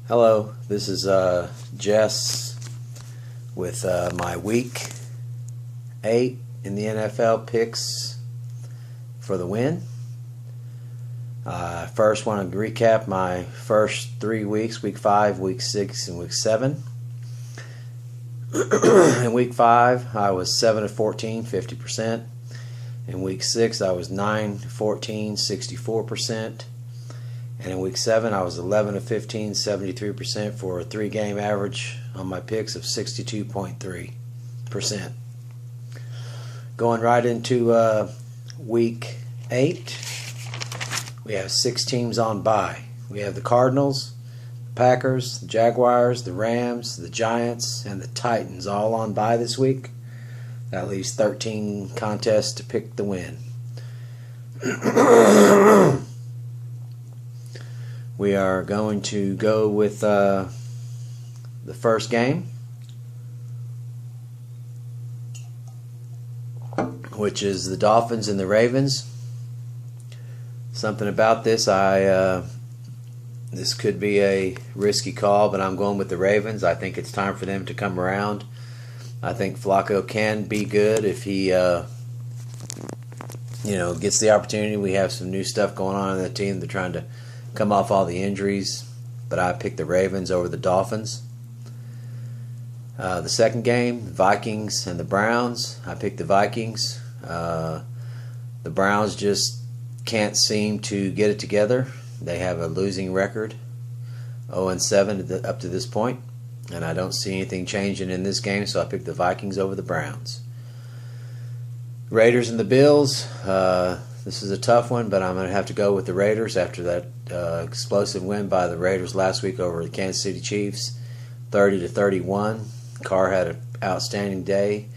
Hello, this is Jess with my week 8 in the NFL picks for the win. First, want to recap my first 3 weeks: week 5, week 6, and week 7. In week 5, I was 7 of 14, 50%. In week 6, I was 9 of 14, 64%. And in week 7, I was 11 of 15, 73% for a 3-game average on my picks of 62.3%. Going right into week 8, we have 6 teams on bye. We have the Cardinals, the Packers, the Jaguars, the Rams, the Giants, and the Titans all on bye this week. That leaves 13 contests to pick the win. We are going to go with the first game, which is the Dolphins and the Ravens. Something about this, this could be a risky call, but I'm going with the Ravens. I think it's time for them to come around. I think Flacco can be good if he gets the opportunity. We have some new stuff going on in the team. They're trying to come off all the injuries, but I picked the Ravens over the Dolphins. The second game, Vikings and the Browns. I picked the Vikings. The Browns just can't seem to get it together. They have a losing record, 0-7 up to this point, and I don't see anything changing in this game, so I picked the Vikings over the Browns. Raiders and the Bills. This is a tough one, but I'm going to have to go with the Raiders after that explosive win by the Raiders last week over the Kansas City Chiefs, 30-31. Carr had an outstanding day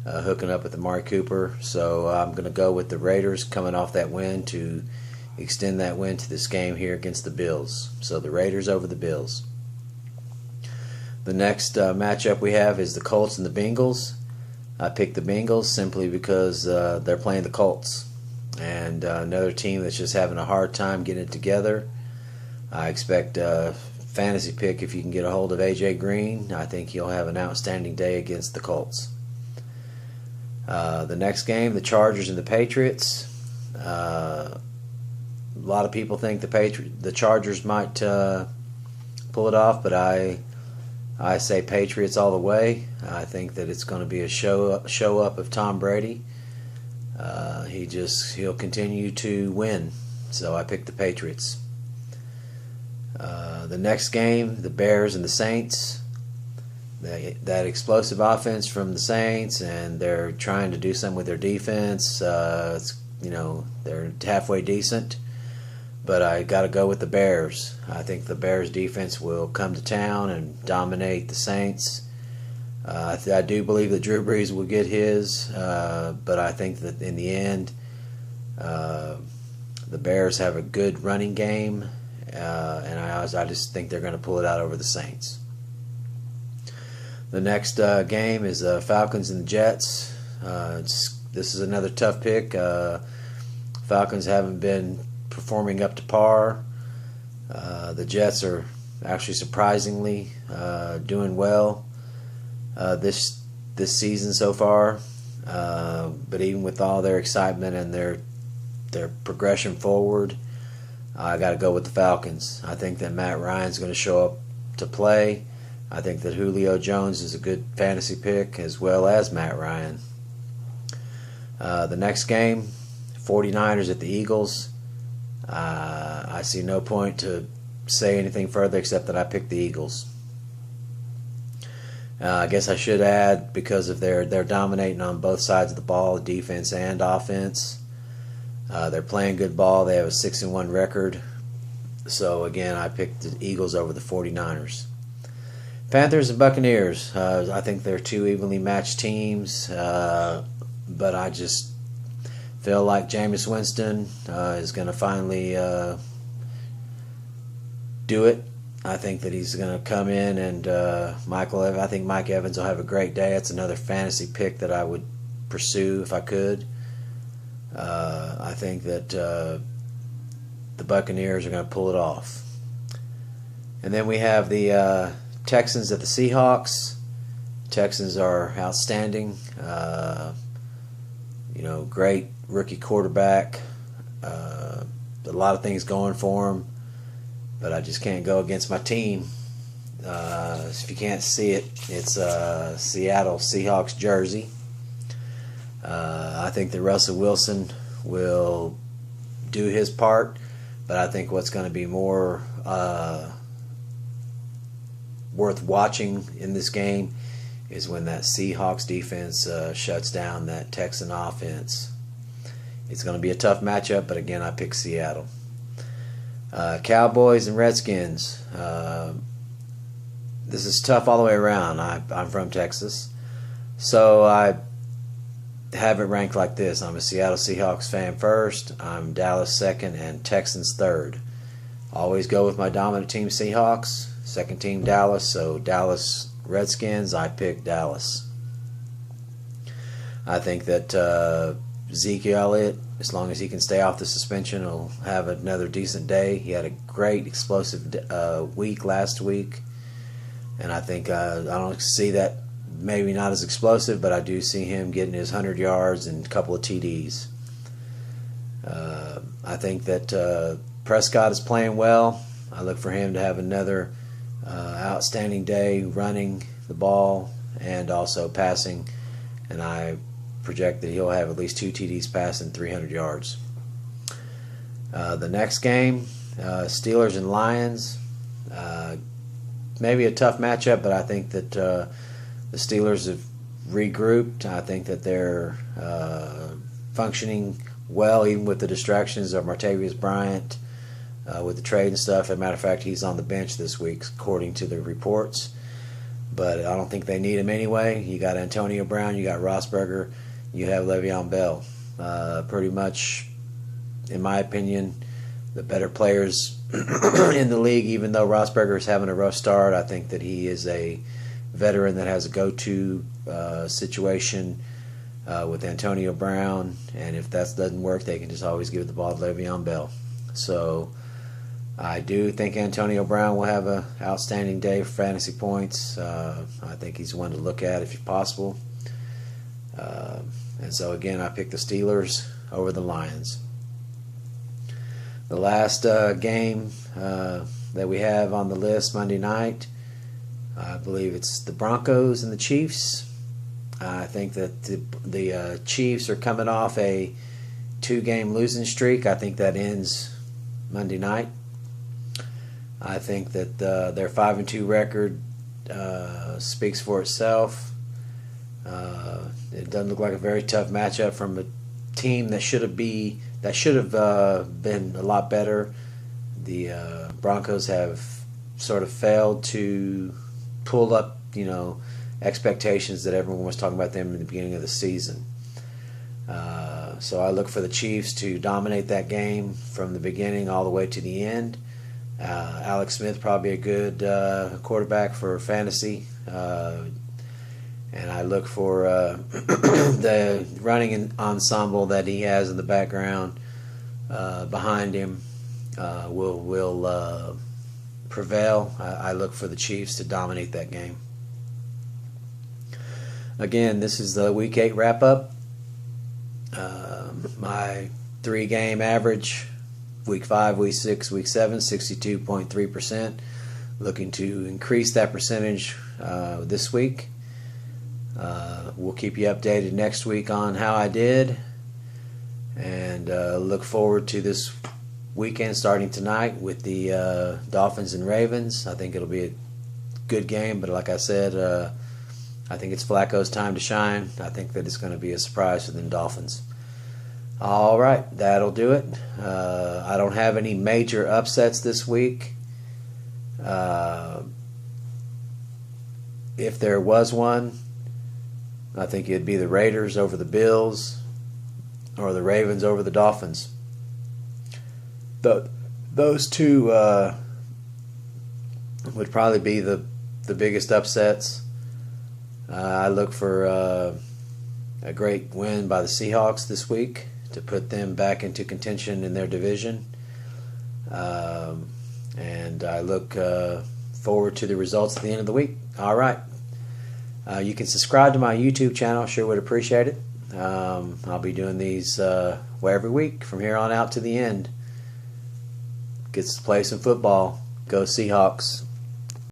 hooking up with Amari Cooper, so I'm going to go with the Raiders coming off that win to extend that win to this game here against the Bills. So the Raiders over the Bills. The next matchup we have is the Colts and the Bengals. I picked the Bengals simply because they're playing the Colts. And another team that's just having a hard time getting it together. I expect a fantasy pick if you can get a hold of A.J. Green. I think he'll have an outstanding day against the Colts. The next game, the Chargers and the Patriots. A lot of people think the Chargers might pull it off, but I say Patriots all the way. I think that it's going to be a show up of Tom Brady. He'll continue to win, so I picked the Patriots. The next game, the Bears and the Saints. That explosive offense from the Saints, and they're trying to do something with their defense. They're halfway decent, but I got to go with the Bears. I think the Bears defense will come to town and dominate the Saints. I do believe that Drew Brees will get his, but I think that in the end, the Bears have a good running game, and I just think they're going to pull it out over the Saints. The next game is Falcons and the Jets. This is another tough pick. Falcons haven't been performing up to par. The Jets are actually surprisingly doing well this season so far, but even with all their excitement and their progression forward, I got to go with the Falcons. I think that Matt Ryan's going to show up to play. I think that Julio Jones is a good fantasy pick, as well as Matt Ryan. The next game, 49ers at the Eagles. I see no point to say anything further except that I picked the Eagles. I guess I should add, because of they're dominating on both sides of the ball, defense and offense. They're playing good ball. They have a 6-1 record. So again, I picked the Eagles over the 49ers. Panthers and Buccaneers. I think they're two evenly matched teams, but I just feel like Jameis Winston is going to finally do it. I think that he's going to come in, and I think Mike Evans will have a great day. It's another fantasy pick that I would pursue if I could. I think that the Buccaneers are going to pull it off. And then we have the Texans at the Seahawks. Texans are outstanding. Great rookie quarterback. A lot of things going for him, but I just can't go against my team. If you can't see it, it's a Seattle Seahawks jersey. I think that Russell Wilson will do his part, but I think what's going to be more worth watching in this game is when that Seahawks defense shuts down that Texan offense. It's going to be a tough matchup, but again, I pick Seattle. Cowboys and Redskins. This is tough all the way around. I'm from Texas, so I have it ranked like this. I'm a Seattle Seahawks fan first, I'm Dallas second, and Texans third. Always go with my dominant team Seahawks, second team Dallas, so Dallas Redskins, I pick Dallas. I think that Zeke Elliott, as long as he can stay off the suspension, will have another decent day. He had a great explosive week last week, and I think I don't see that, maybe not as explosive, but I do see him getting his 100 yards and a couple of TDs. I think that Prescott is playing well. I look for him to have another outstanding day running the ball and also passing, and I project that he'll have at least 2 TDs passing 300 yards. The next game, Steelers and Lions. Maybe a tough matchup, but I think that the Steelers have regrouped. I think that they're functioning well, even with the distractions of Martavius Bryant with the trade and stuff. As a matter of fact, he's on the bench this week, according to the reports. But I don't think they need him anyway. You got Antonio Brown, you got Roethlisberger, you have Le'Veon Bell. Pretty much, in my opinion, the better players in the league. Even though Roethlisberger is having a rough start, I think that he is a veteran that has a go-to situation with Antonio Brown, and if that doesn't work, they can just always give the ball to Le'Veon Bell. So I do think Antonio Brown will have an outstanding day for fantasy points. I think he's one to look at if possible. And so again, I pick the Steelers over the Lions. The last game that we have on the list Monday night, I believe it's the Broncos and the Chiefs. I think that the Chiefs are coming off a 2-game losing streak. I think that ends Monday night. I think that their 5-2 record speaks for itself. It doesn't look like a very tough matchup from a team that should have been a lot better. The Broncos have sort of failed to pull up, expectations that everyone was talking about them in the beginning of the season. So I look for the Chiefs to dominate that game from the beginning all the way to the end. Alex Smith probably a good quarterback for fantasy. And I look for the running ensemble that he has in the background behind him will prevail. I look for the Chiefs to dominate that game. Again, this is the Week 8 wrap-up. My 3-game average, Week 5, Week 6, Week 7, 62.3%. Looking to increase that percentage this week. We'll keep you updated next week on how I did. And look forward to this weekend starting tonight with the Dolphins and Ravens. I think it'll be a good game, but like I said, I think it's Flacco's time to shine. I think that it's going to be a surprise for the Dolphins. All right, that'll do it. I don't have any major upsets this week. If there was one, I think it'd be the Raiders over the Bills or the Ravens over the Dolphins. Those two would probably be the biggest upsets. I look for a great win by the Seahawks this week to put them back into contention in their division. And I look forward to the results at the end of the week. All right. You can subscribe to my YouTube channel. Sure would appreciate it. I'll be doing these every week from here on out to the end. Gets to play some football. Go Seahawks.